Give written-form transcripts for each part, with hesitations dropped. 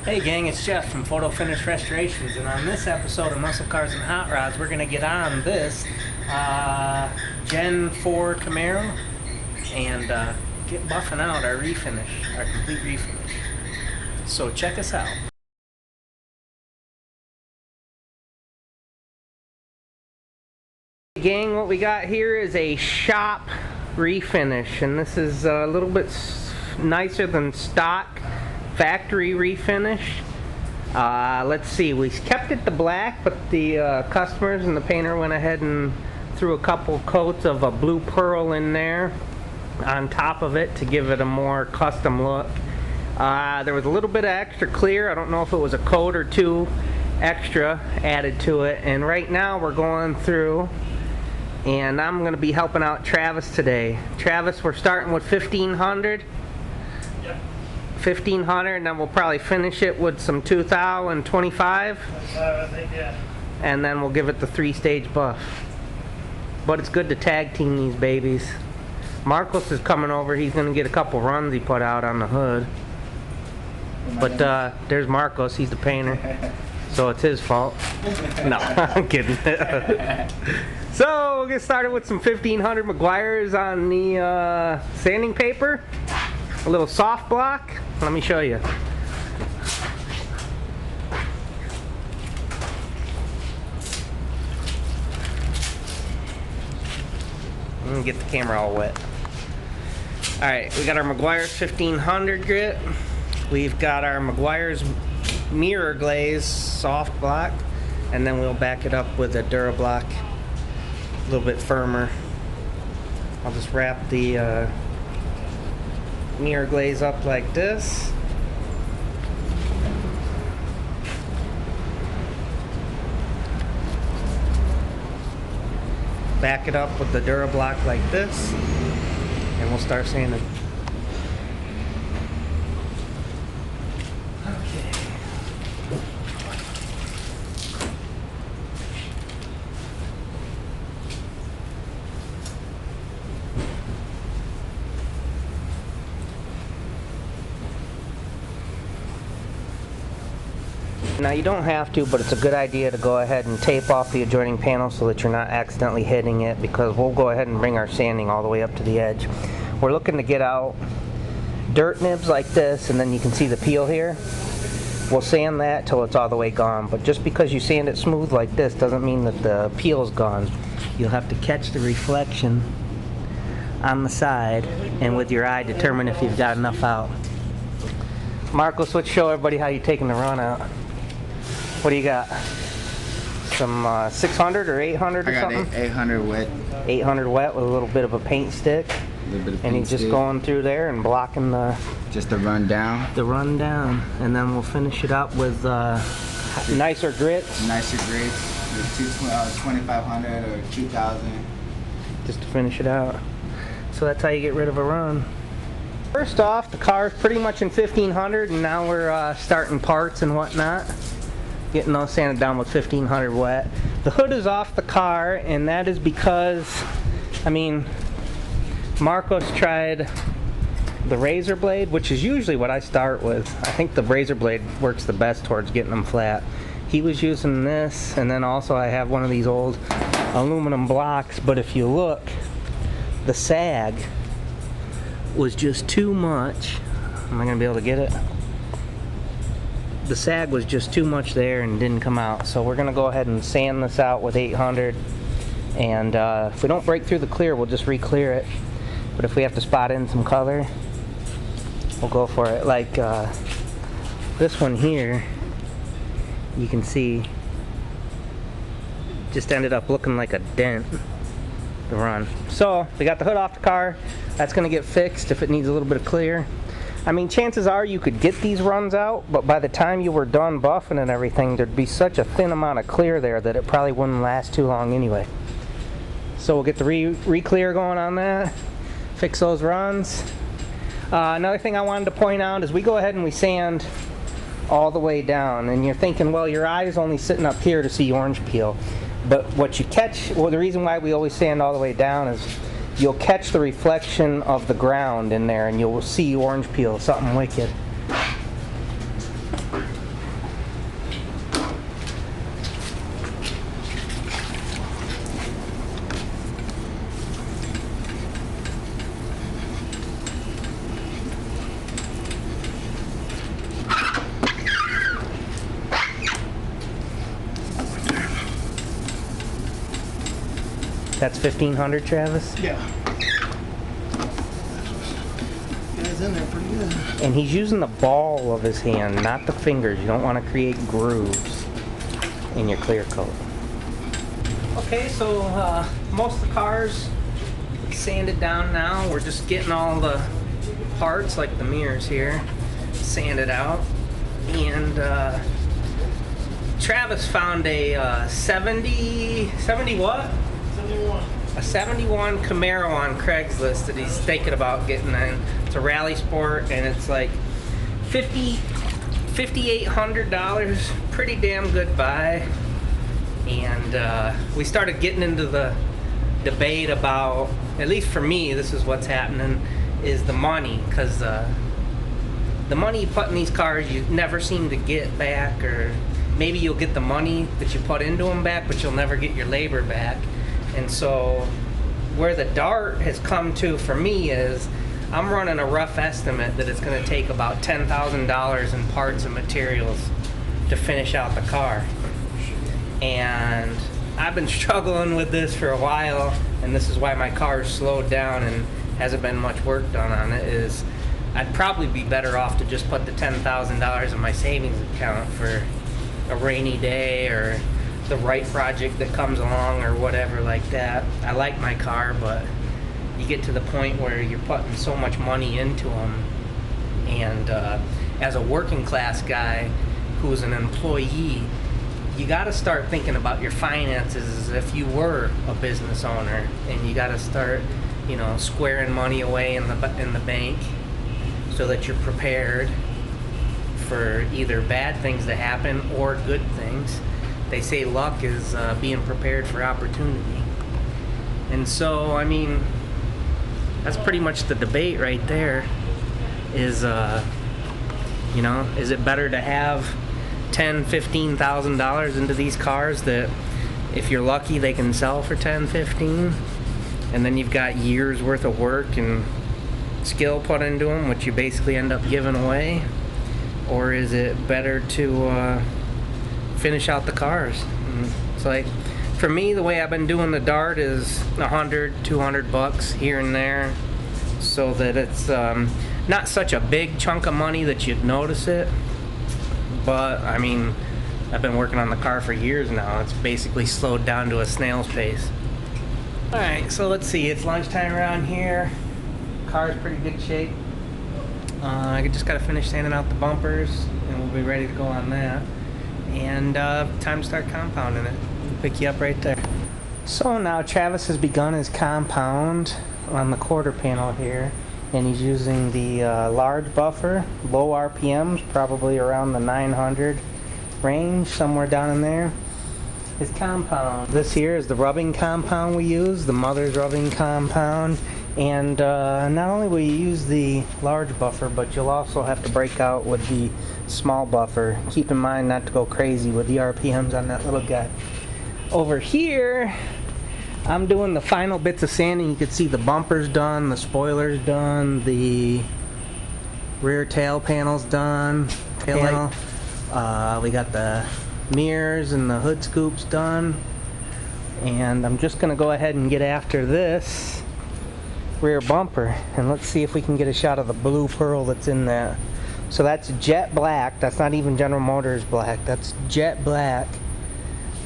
Hey gang, it's Jeff from Photo Finish Restorations, and on this episode of Muscle Cars and Hot Rods, we're going to get on this Gen 4 Camaro and get buffing out our refinish, our complete refinish. So check us out. Gang, what we got here is a shop refinish, and this is a little bit nicer than stock factory refinish. Let's see, we kept it the black, but the customers and the painter went ahead and threw a couple coats of a blue pearl in there on top of it to give it a more custom look. There was a little bit of extra clear. I don't know if it was a coat or two extra added to it, and right now we're going through and I'm going to be helping out Travis today. Travis, we're starting with 1500. 1500, and then we'll probably finish it with some 2025. I think, yeah. And then we'll give it the 3-stage buff. But it's good to tag team these babies. Marcos is coming over. He's going to get a couple runs he put out on the hood. But there's Marcos. He's the painter. So it's his fault. No, I'm kidding. So we'll get started with some 1500 Meguiar's on the sanding paper. A little soft block. Let me show you. Let me get the camera all wet. Alright, we got our Meguiar's 1500 grit. We've got our Meguiar's mirror glaze soft block. And then we'll back it up with a Durablock. A little bit firmer. I'll just wrap the mirror glaze up like this. Back it up with the Durablock like this, and we'll start sanding. Now you don't have to, but it's a good idea to go ahead and tape off the adjoining panel so that you're not accidentally hitting it, because we'll go ahead and bring our sanding all the way up to the edge. We're looking to get out dirt nibs like this, and then you can see the peel here. We'll sand that till it's all the way gone, but just because you sand it smooth like this doesn't mean that the peel's gone. You'll have to catch the reflection on the side and with your eye determine if you've got enough out. Marcos, let's show everybody how you're taking the run out. What do you got? Some 600 or 800 or something? I got 800 wet. 800 wet with a little bit of a paint stick. And he's just going through there and blocking the... Just the run down? The run down. And then we'll finish it up with nicer grits. Nicer grits. With 2,500 or 2,000. Just to finish it out. So that's how you get rid of a run. First off, the car's pretty much in 1500, and now we're starting parts and whatnot. Getting those sanded down with 1500 wet. The hood is off the car, and that is because, I mean, Marcos tried the razor blade, which is usually what I start with. I think the razor blade works the best towards getting them flat. He was using this, and then also I have one of these old aluminum blocks, but if you look, the sag was just too much. Am I going to be able to get it? The sag was just too much there and didn't come out, so we're gonna go ahead and sand this out with 800, and if we don't break through the clear, we'll just re-clear it. But if we have to spot in some color, we'll go for it. Like this one here, you can see just ended up looking like a dent, the run. So we got the hood off the car. That's gonna get fixed if it needs a little bit of clear. I mean, chances are you could get these runs out, but by the time you were done buffing and everything, there'd be such a thin amount of clear there that it probably wouldn't last too long anyway. So we'll get the re-clear going on that, fix those runs. Another thing I wanted to point out is we go ahead and we sand all the way down, and you're thinking, well, your eye is only sitting up here to see orange peel. But what you catch, well, the reason why we always sand all the way down is you'll catch the reflection of the ground in there and you'll see orange peel, something wicked. That's 1500, Travis? Yeah. Guy's in there pretty good. And he's using the ball of his hand, not the fingers. You don't want to create grooves in your clear coat. Okay, so most of the car's sanded down now. We're just getting all the parts, like the mirrors here, sanded out. And Travis found a 70 what? 71. A 71 Camaro on Craigslist that he's thinking about getting in. It's a rally sport, and it's like $5,800. Pretty damn good buy. And we started getting into the debate about, at least for me, this is what's happening, is the money. Because the money you put in these cars, you never seem to get back, or maybe you'll get the money that you put into them back, but you'll never get your labor back. And so where the Dart has come to for me is I'm running a rough estimate that it's going to take about $10,000 in parts and materials to finish out the car. And I've been struggling with this for a while, and this is why my car's slowed down and hasn't been much work done on it, is I'd probably be better off to just put the $10,000 in my savings account for a rainy day or the right project that comes along or whatever like that. I like my car, but you get to the point where you're putting so much money into them, and as a working class guy who's an employee, you got to start thinking about your finances as if you were a business owner, and you got to start, you know, squaring money away in the bank so that you're prepared for either bad things to happen or good things. They say luck is being prepared for opportunity. And so, I mean, that's pretty much the debate right there, is, you know, is it better to have $10,000, $15,000 into these cars that, if you're lucky, they can sell for $10,000, $15,000, and then you've got years worth of work and skill put into them, which you basically end up giving away? Or is it better to finish out the cars? And it's like, for me, the way I've been doing the Dart is $100, $200 here and there, so that it's not such a big chunk of money that you'd notice it. But I mean, I've been working on the car for years now. It's basically slowed down to a snail's pace. Alright, so let's see, it's lunchtime around here. Car's pretty good shape. I just gotta finish sanding out the bumpers, and we'll be ready to go on that. And time to start compounding it. We'll pick you up right there. So now Travis has begun his compound on the quarter panel here, and he's using the large buffer, low RPMs, probably around the 900 range, somewhere down in there. His compound. This here is the rubbing compound we use, the mother's rubbing compound. And not only will you use the large buffer, but you'll also have to break out with the small buffer. Keep in mind not to go crazy with the RPMs on that little guy. Over here, I'm doing the final bits of sanding. You can see the bumpers done, the spoilers done, the rear tail panels done. Tail light. We got the mirrors and the hood scoops done. And I'm just going to go ahead and get after this rear bumper, and let's see if we can get a shot of the blue pearl that's in that. So that's jet black. That's not even General Motors black. That's jet black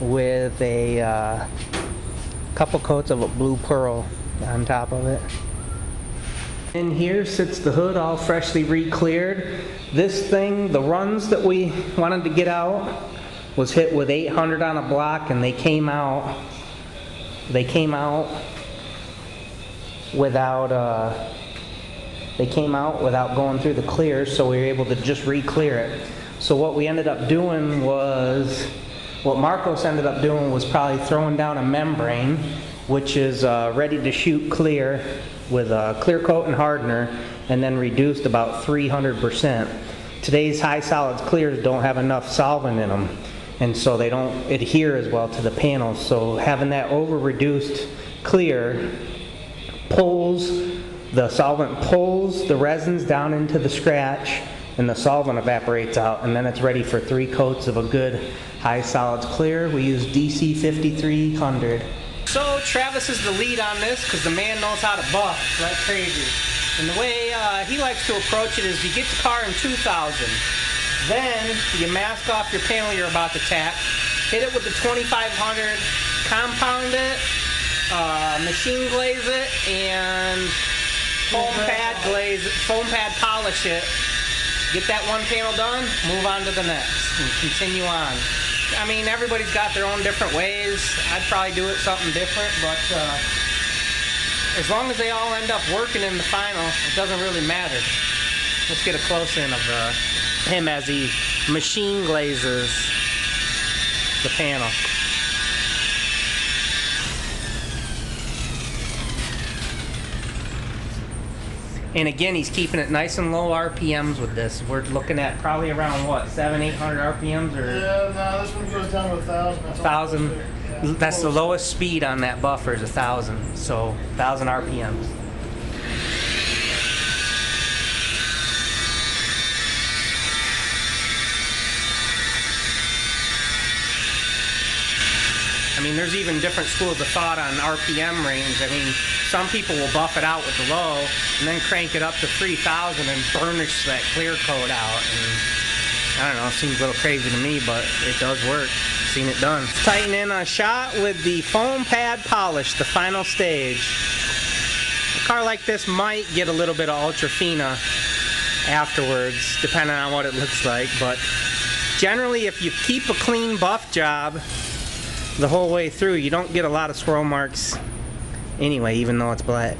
with a couple coats of a blue pearl on top of it. In here sits the hood, all freshly re-cleared. This thing, the runs that we wanted to get out, was hit with 800 on a block, and they came out without going through the clear, so we were able to just re-clear it. So what we ended up doing was, what Marcos ended up doing was probably throwing down a membrane, which is ready to shoot clear with Clearcoat and hardener, and then reduced about 300%. Today's high solids clears don't have enough solvent in them, and so they don't adhere as well to the panels. So having that over-reduced clear the solvent pulls the resins down into the scratch, and the solvent evaporates out, and then it's ready for 3 coats of a good high solids clear. We use DC 5300. So Travis is the lead on this because the man knows how to buff like crazy. And the way he likes to approach it is you get the car in 2000. Then you mask off your panel you're about to tack, hit it with the 2500, compound it, machine glaze it, and foam pad polish it. Get that one panel done, move on to the next, and continue on. I mean, everybody's got their own different ways. I'd probably do it something different, but as long as they all end up working in the final, it doesn't really matter. Let's get a close-in of him as he machine glazes the panel. And again, he's keeping it nice and low RPMs with this. We're looking at probably around what, 700-800 RPMs, or? Yeah, no, this one goes down to 1,000. 1,000. That's the lowest speed on that buffer is 1,000. So 1,000 RPMs. I mean, there's even different schools of thought on RPM range. I mean, some people will buff it out with the low and then crank it up to 3,000 and burnish that clear coat out. And I don't know, it seems a little crazy to me, but it does work. Seen it done. Tighten in a shot with the foam pad polish, the final stage. A car like this might get a little bit of ultra fina afterwards, depending on what it looks like, but generally if you keep a clean buff job the whole way through, you don't get a lot of swirl marks anyway, even though it's black.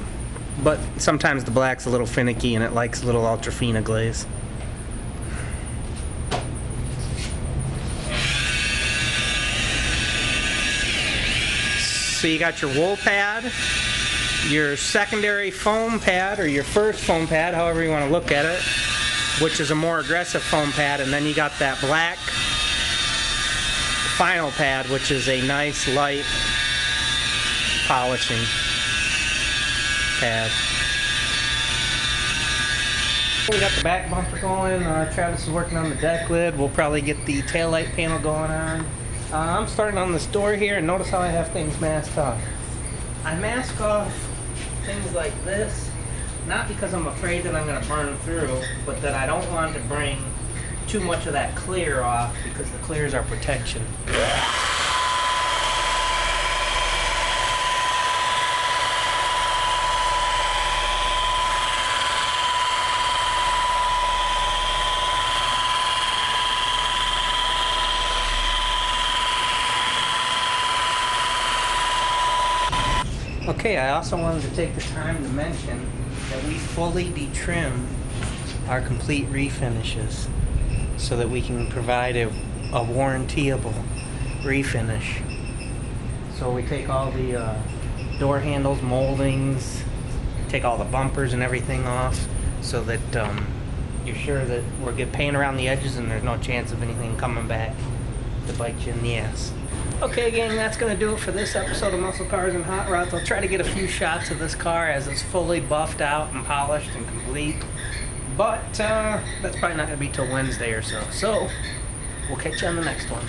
But sometimes the black's a little finicky and it likes a little ultra fina glaze. So you got your wool pad, your secondary foam pad, or your first foam pad, however you want to look at it, which is a more aggressive foam pad, and then you got that black final pad, which is a nice light polishing pad. We got the back bumper going. Travis is working on the deck lid. We'll probably get the taillight panel going on. I'm starting on this door here, and notice how I have things masked off. I mask off things like this, not because I'm afraid that I'm going to burn through, but that I don't want to bring too much of that clear off, because the clear is our protection. Okay, I also wanted to take the time to mention that we fully detrim our complete refinishes so that we can provide a warrantyable refinish. So we take all the door handles, moldings, take all the bumpers and everything off so that you're sure that we're good paint around the edges and there's no chance of anything coming back to bite you in the ass. Okay gang, that's going to do it for this episode of Muscle Cars and Hot Rods. I'll try to get a few shots of this car as it's fully buffed out and polished and complete. But that's probably not going to be till Wednesday or so. So we'll catch you on the next one.